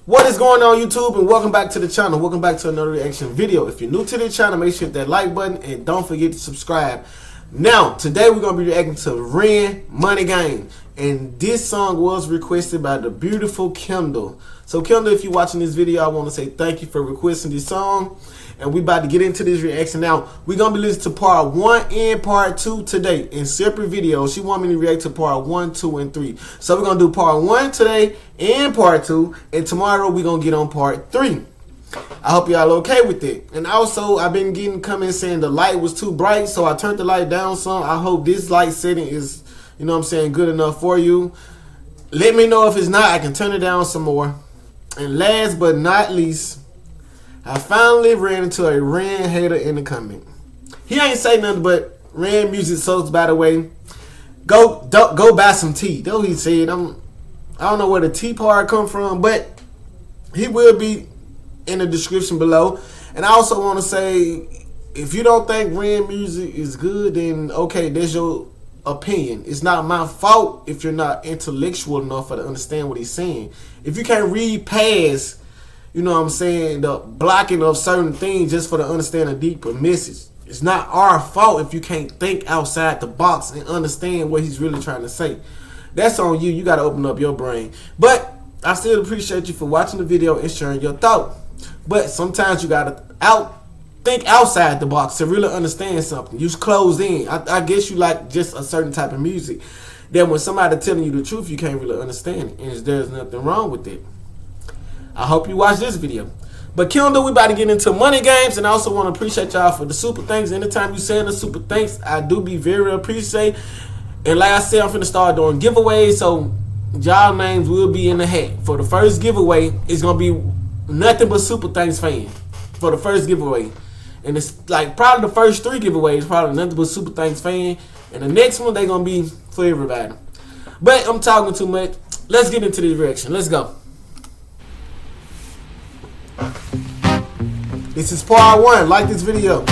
What is going on, YouTube, and welcome back to the channel. Welcome back to another reaction video. If you're new to the channel, make sure you hit that like button and don't forget to subscribe. Now, today we're going to be reacting to Ren Money Game, and this song was requested by the beautiful Kendall. So Kendall, if you're watching this video, I want to say thank you for requesting this song, and we about to get into this reaction. Now, we're going to be listening to part 1 and part 2 today in separate videos. She want me to react to part 1, 2, and 3. So we're going to do part 1 today and part 2, and tomorrow we're going to get on part 3. I hope y'all okay with it. And also, I've been getting comments saying the light was too bright, so I turned the light down some. I hope this light setting is, you know what I'm saying, good enough for you. Let me know if it's not. I can turn it down some more. And last but not least, I finally ran into a Ren hater in the comment. He ain't say nothing but Ren music sucks, by the way. Go buy some tea. That's what he said. I don't know where the tea part come from, but he will be in the description below. And I also want to say, if you don't think Ren music is good, then okay, that's your opinion. It's not my fault if you're not intellectual enough to understand what he's saying. If you can't read past, you know what I'm saying, the blocking of certain things just for to understand a deeper message, it's not our fault if you can't think outside the box and understand what he's really trying to say. That's on you. You got to open up your brain. But I still appreciate you for watching the video and sharing your thought. But sometimes you got to think outside the box to really understand something. You close in. I guess you like just a certain type of music that when somebody telling you the truth, you can't really understand it. And there's nothing wrong with it. I hope you watch this video. But Kendall, we about to get into money games, and I also want to appreciate y'all for the super thanks. Anytime you send the super thanks, I do be very appreciated. And like I said, I'm finna start doing giveaways, so y'all names will be in the hat. For the first giveaway, it's gonna be nothing but super thanks fan for the first giveaway. And it's like probably the first 3 giveaways, probably nothing but super thanks fan. And the next one, they gonna be for everybody. But I'm talking too much. Let's get into this reaction. Let's go. This is part 1. Like this video.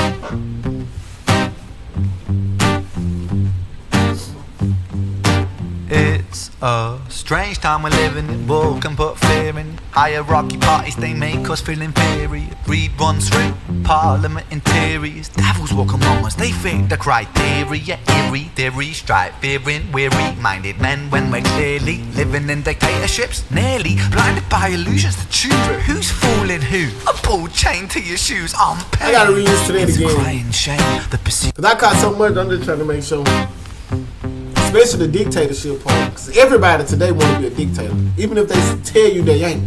It's a strange time we're living in. War can put fear in. Hierarchy parties, they make us feel inferior. Greed runs through parliament interiors. Devils walk among us, they fit the criteria. Eerie theory, strife, fearing, weary-minded men when we're clearly living in dictatorships. Nearly blinded by illusions to choose who's fooling who. A ball chained to your shoes, I'm pain. I gotta read this today again. Crying shame, the pursuit. Cause I caught so much, I'm just trying to make sure. Especially the dictatorship part. Because everybody today want to be a dictator. Even if they tell you they ain't.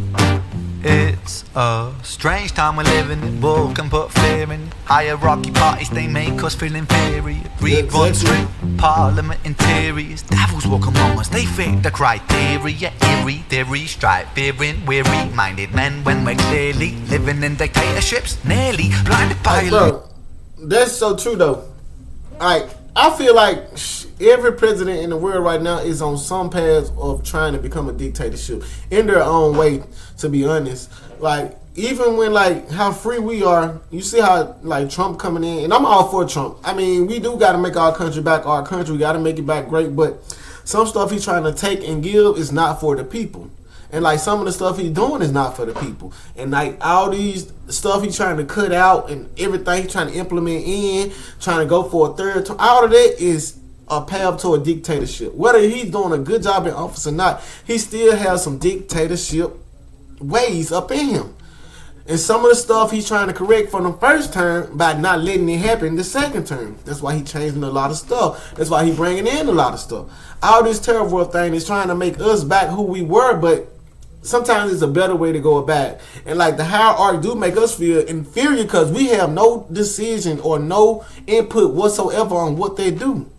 It's a strange time we're living in. War can put fear in. Hierarchy parties, they make us feel inferior. Greed runs through parliament interiors. Devils walk among us, they fit the criteria. Eerie theory, strife, fearing, weary-minded men when we're clearly living in dictatorships. Nearly blinded by... Bro, that's so true though. Alright, I feel like every president in the world right now is on some path of trying to become a dictatorship in their own way, to be honest. Like, even when, like, how free we are, you see how, like, Trump coming in, and I'm all for Trump. I mean, we do got to make our country back our country. We got to make it back great, but some stuff he's trying to take and give is not for the people. And like some of the stuff he's doing is not for the people. And like all these stuff he's trying to cut out and everything he's trying to implement in, trying to go for a third term, all of that is a path to a dictatorship. Whether he's doing a good job in office or not, he still has some dictatorship ways up in him. And some of the stuff he's trying to correct from the first term by not letting it happen the second term. That's why he's changing a lot of stuff. That's why he's bringing in a lot of stuff. All this terrible thing is trying to make us back who we were, but sometimes it's a better way to go about it. And like the hierarchy do make us feel inferior because we have no decision or no input whatsoever on what they do.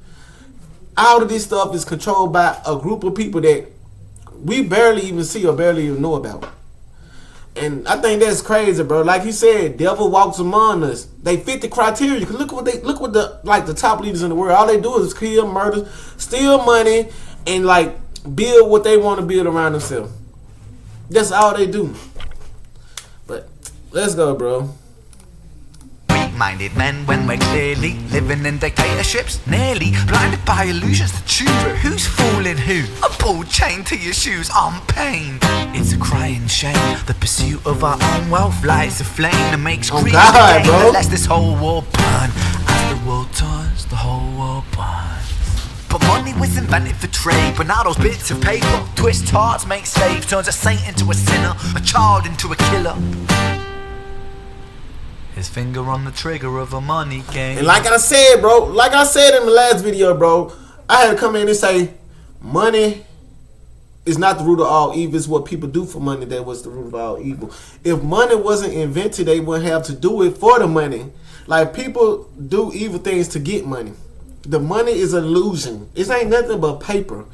All of this stuff is controlled by a group of people that we barely even see or barely even know about. And I think that's crazy, bro. Like he said, devil walks among us. They fit the criteria. Cause look what the top leaders in the world. All they do is kill, murder, steal money, and like build what they want to build around themselves. That's all they do. But let's go, bro. weak-minded men when we're clearly living in dictatorships, nearly blinded by illusions to choose who's fooling who. A ball chain to your shoes on pain. It's a crying shame. The pursuit of our own wealth lights a flame that makes greed God, bro. that lets this whole war burn. As the world turns, the whole world burns. But money was invented for trade, but now those bits of paper twist hearts, make slaves, turns a saint into a sinner, a child into a killer. His finger on the trigger of a money game. And like I said, bro, like I said in the last video, bro, I had to come in and say, money is not the root of all evil. It's what people do for money that was the root of all evil. If money wasn't invented, they wouldn't have to do it for the money. Like, people do evil things to get money. The money is an illusion. It ain't nothing but paper.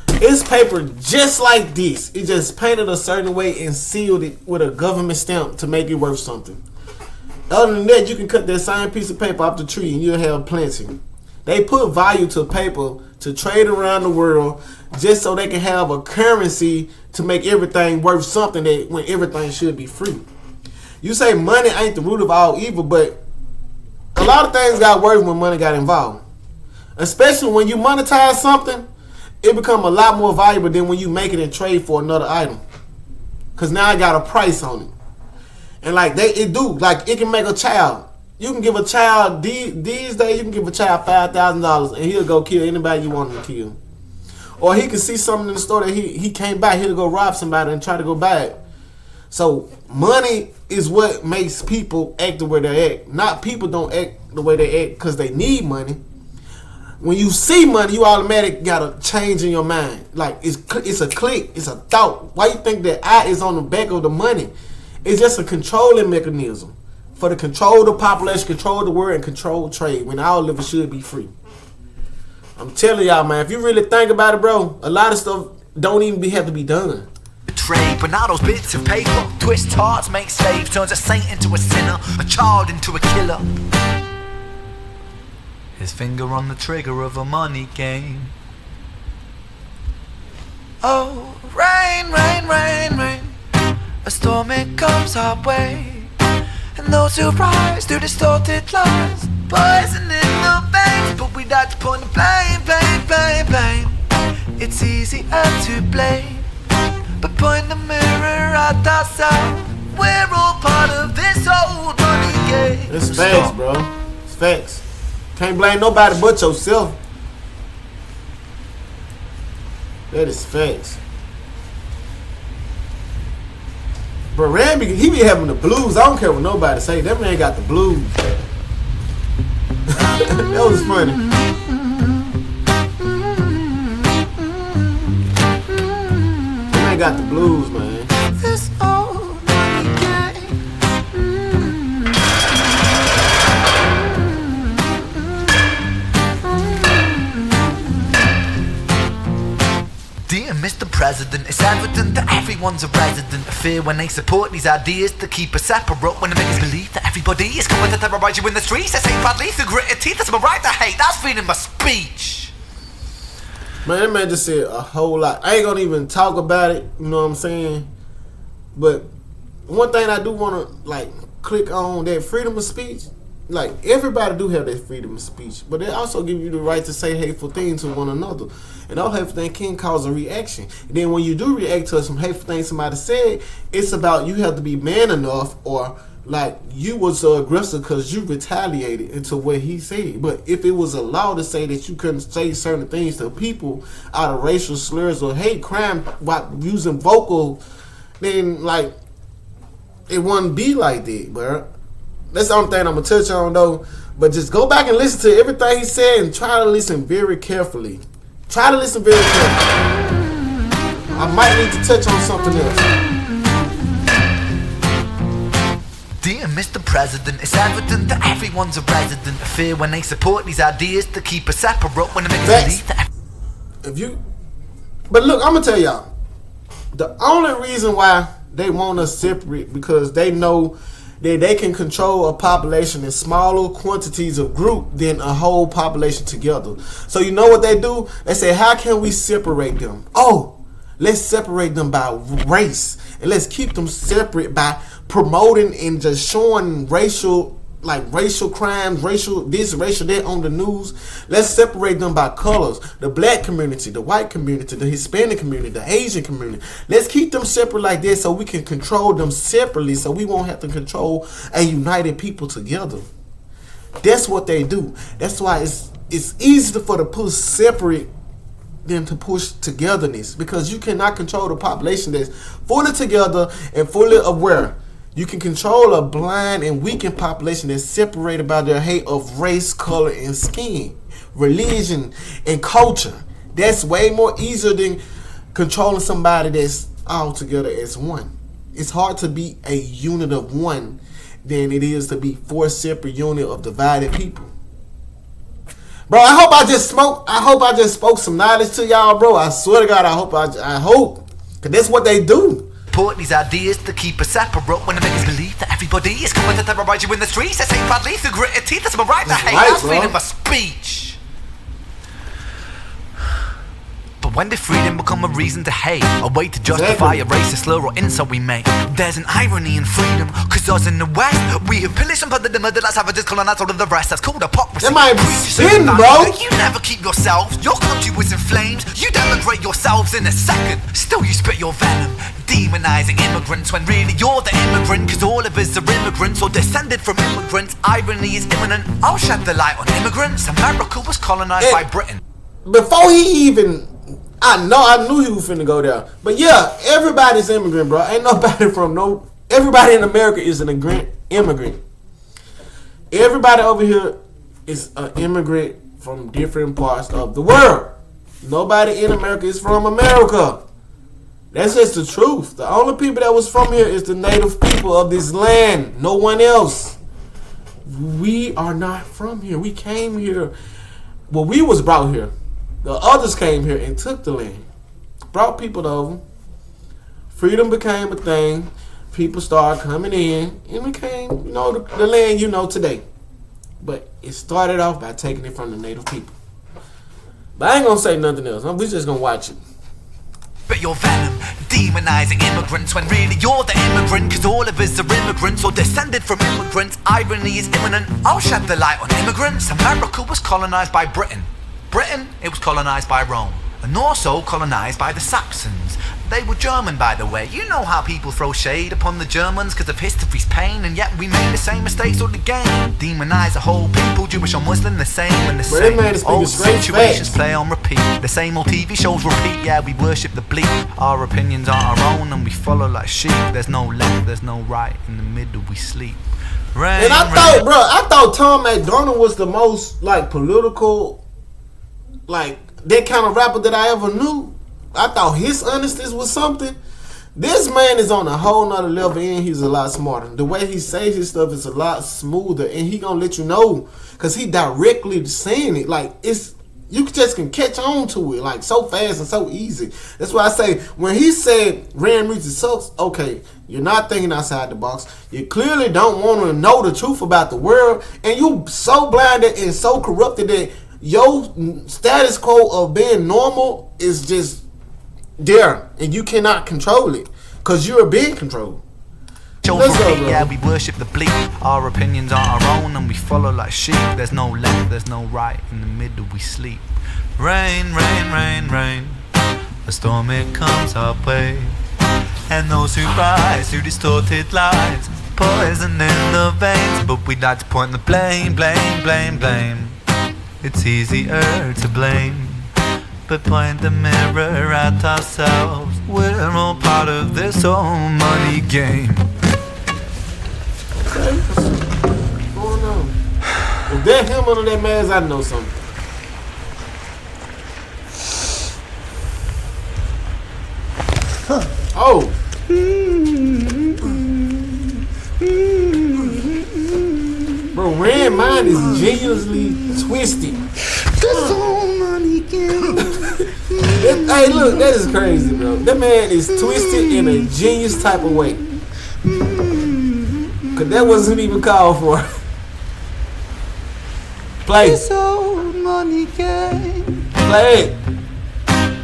It's paper just like this. It just painted a certain way and sealed it with a government stamp to make it worth something. Other than that, you can cut that same piece of paper off the tree and you'll have plenty. They put value to paper to trade around the world just so they can have a currency to make everything worth something that when everything should be free. You say money ain't the root of all evil, but a lot of things got worse when money got involved. Especially when you monetize something, it become a lot more valuable than when you make it and trade for another item. Cause now I got a price on it. And like it can make a child. You can give a child these days. You can give a child $5,000 and he'll go kill anybody you want him to kill. Or he can see something in the store that he can't buy. He'll go rob somebody and try to go buy it. So money is what makes people act the way they act. Not people don't act the way they act because they need money. When you see money, you automatically got a change in your mind. Like it's a click, it's a thought. Why you think that I is on the back of the money? It's just a controlling mechanism for to control the population, control the world, and control trade. When all of it should be free. I'm telling y'all, man. If you really think about it, bro, a lot of stuff don't even have to be done. Trade, but now those bits of paper twist hearts, make slaves, turns a saint into a sinner, a child into a killer. His finger on the trigger of a money game. Oh, rain, rain, rain, rain. A storm it comes our way, and those who rise through distorted lies, poison in the veins. But we like to point the blame, blame, blame, blame. It's easier to blame, but point the mirror at ourselves. We're all part of this old money game. It's facts, bro. It's facts. Can't blame nobody but yourself. That is facts. Bro, Randy, he be having the blues. I don't care what nobody say. That man got the blues. That was funny. That man got the blues, man. This old money game. Dear Mr. President, it's evident that everyone's a resident of fear when they support these ideas to keep us separate. When they make us believe that everybody is coming to terrorize you in the streets. They say badly through gritted teeth. That's my right to hate. That's freedom of speech. Man, that man just said a whole lot. I ain't gonna even talk about it, you know what I'm saying? But one thing I do wanna click on, that freedom of speech. Like, everybody do have that freedom of speech, but they also give you the right to say hateful things to one another. And all hateful things can cause a reaction. And then when you do react to some hateful things somebody said, it's about you have to be man enough, or like you was so aggressive because you retaliated into what he said. But if it was a law to say that you couldn't say certain things to people out of racial slurs or hate crime while using vocal, then like it wouldn't be like that, bro. That's the only thing I'm gonna touch on though. But just go back and listen to everything he said and try to listen very carefully. Try to listen very carefully. I might need to touch on something else. Dear Mr. President, it's evident that everyone's a resident of fear when they support these ideas to keep us separate. When they make us believe that. But look, I'm gonna tell y'all. The only reason why they want us separate because they know that they can control a population in smaller quantities of group than a whole population together. So you know what they do? They say, how can we separate them? Oh, let's separate them by race. And let's keep them separate by promoting and just showing racial like racial crimes, racial this, racial that on the news. Let's separate them by colors. The black community, the white community, the Hispanic community, the Asian community. Let's keep them separate like that so we can control them separately so we won't have to control a united people together. That's what they do. That's why it's easier for to push separate than to push togetherness, because you cannot control the population that's fully together and fully aware. You can control a blind and weakened population that's separated by their hate of race, color, and skin, religion, and culture. That's way more easier than controlling somebody that's all together as one. It's hard to be a unit of one than it is to be four separate units of divided people. Bro, I hope I just spoke some knowledge to y'all, bro. I swear to God, I hope. Because that's what they do. Put these ideas to keep us separate when it makes us believe that everybody is coming to terrorize you in the streets. I say proudly through gritted teeth, that's my right to hate. That's freedom of speech. But when did freedom become a reason to hate? A way to justify a racist slur or insult we make? There's an irony in freedom, cause us in the West, we have pillaged and plundered the murder like savages, colonized all of the rest. That's called hypocrisy. That might be sin, bro. You never keep yourselves, your country was in flames. You denigrate yourselves in a second. Still you spit your venom, demonizing immigrants when really you're the immigrant. Cause all of us are immigrants or descended from immigrants. Irony is imminent, I'll shed the light on immigrants. America was colonized by Britain. Before he even, I knew he was finna go there. But yeah, everybody's immigrant, bro. Ain't nobody everybody in America is an immigrant. Everybody over here is an immigrant from different parts of the world. Nobody in America is from America. That's just the truth. The only people that was from here is the native people of this land. No one else. We are not from here. We came here. Well, we was brought here. The others came here and took the land. Brought people over. Freedom became a thing. People started coming in. And became, the land today. But it started off by taking it from the native people. But I ain't gonna say nothing else. We just gonna watch it. But your venom, demonizing immigrants when really you're the immigrant. Cause all of us are immigrants or descended from immigrants. Irony is imminent, I'll shed the light on immigrants. America was colonized by Britain. Britain, it was colonized by Rome. And also colonized by the Saxons. They were German, by the way. You know how people throw shade upon the Germans because of history's pain, and yet we made the same mistakes all again. Demonize a whole people, Jewish or Muslim, the same and the same. Old situations play on repeat. The same old TV shows repeat. Yeah, we worship the bleak. Our opinions are our own and we follow like sheep. There's no left, there's no right. In the middle we sleep. Rain, and I thought Tom MacDonald was the most political, that kind of rapper that I ever knew. I thought his honesty was something. This man is on a whole nother level, and he's a lot smarter. The way he says his stuff is a lot smoother, and he gonna let you know, cause he directly saying it. You just can catch on to it so fast and so easy. That's why I say when he said Rand music sucks, okay, you're not thinking outside the box. You clearly don't want to know the truth about the world, and you so blinded and so corrupted that your status quo of being normal is just there, and you cannot control it because you're being controlled. Yeah, we worship the bleak. Our opinions are our own and we follow like sheep. There's no left, there's no right. In the middle we sleep. Rain, rain, rain, rain. A storm it comes our way. And those who rise through distorted lies, poison in the veins. But we like to point the blame, blame, blame, blame. It's easier to blame, but point the mirror at ourselves. We're all part of this whole money game. Okay, what's going on? If that him under that mask, I know something. Oh. Bro, Rand mind is geniusly twisted. This whole money game. Hey, look, that is crazy, bro. That man is twisted in a genius type of way. Cause that wasn't even called for. Play. This whole money game. Play it.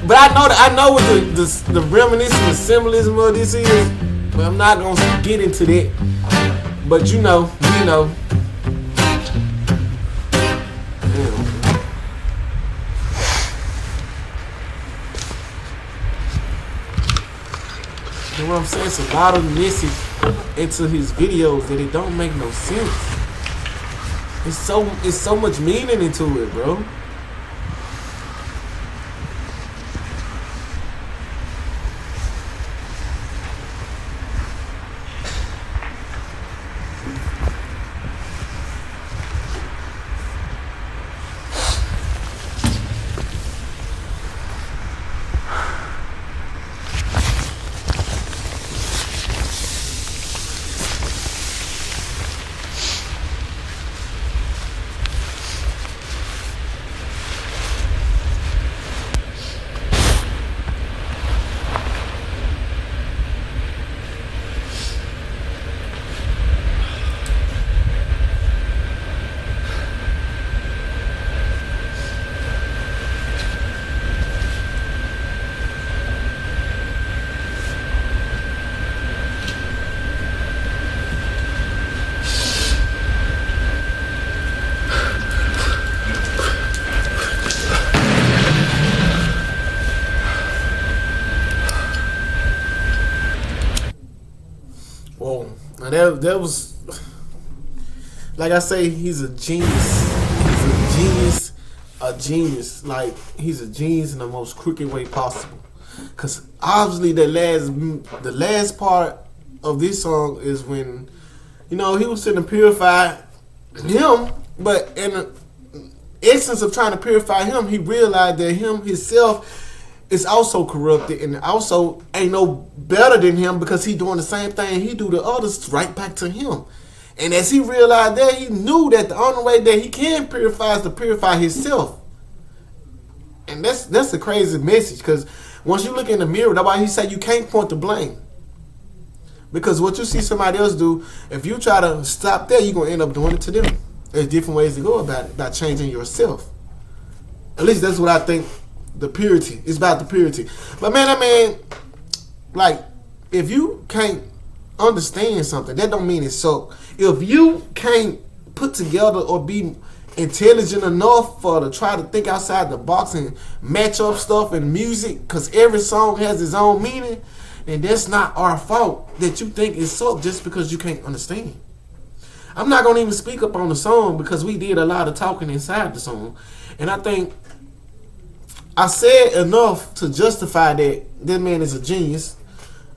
But I know what the reminiscence, the symbolism of this is. But I'm not gonna get into that. But we know. know what I'm saying? It's a lot of message into his videos that it don't make no sense. It's so much meaning into it, bro. Whoa. Now that was, like I say, he's a genius. A genius. Like, he's a genius in the most crooked way possible. Cause obviously the last part of this song is when, you know, he was trying to purify him, but in the essence of trying to purify him, he realized that himself is also corrupted and also ain't no better than him, because he doing the same thing he do to others right back to him. And as he realized that, he knew that the only way that he can purify is to purify himself. And that's a crazy message, because once you look in the mirror, that's why he said you can't point the blame. Because what you see somebody else do, if you try to stop there, you're going to end up doing it to them. There's different ways to go about it, by changing yourself. At least that's what I think. The purity. It's about the purity. But man, like, if you can't understand something, that don't mean it's so. If you can't put together or be intelligent enough to try to think outside the box and match up stuff in music, because every song has its own meaning, then that's not our fault that you think it's so just because you can't understand. I'm not going to even speak up on the song because we did a lot of talking inside the song. And I think I said enough to justify that this man is a genius.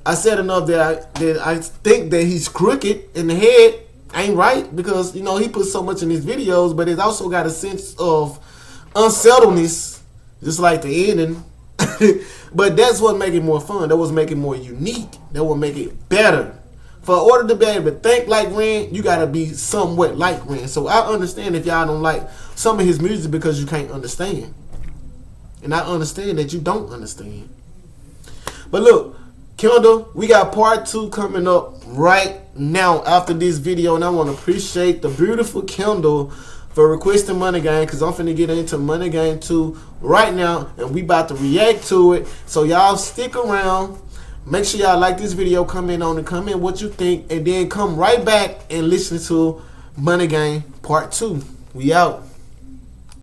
I said enough that I think that he's crooked in the head. Ain't right, because, you know, he puts so much in his videos, but it also got a sense of unsettledness, just like the ending. But that's what make it more fun. That was make it more unique. That would make it better. For order to be able to think like Ren, you gotta be somewhat like Ren. So I understand if y'all don't like some of his music because you can't understand. And I understand that you don't understand. But look, Kendall, we got part 2 coming up right now after this video. And I want to appreciate the beautiful Kendall for requesting Money Gang, because I'm finna get into Money Gang 2 right now. And we about to react to it. So y'all stick around. Make sure y'all like this video, comment on it, comment what you think. And then come right back and listen to Money Gang part 2. We out.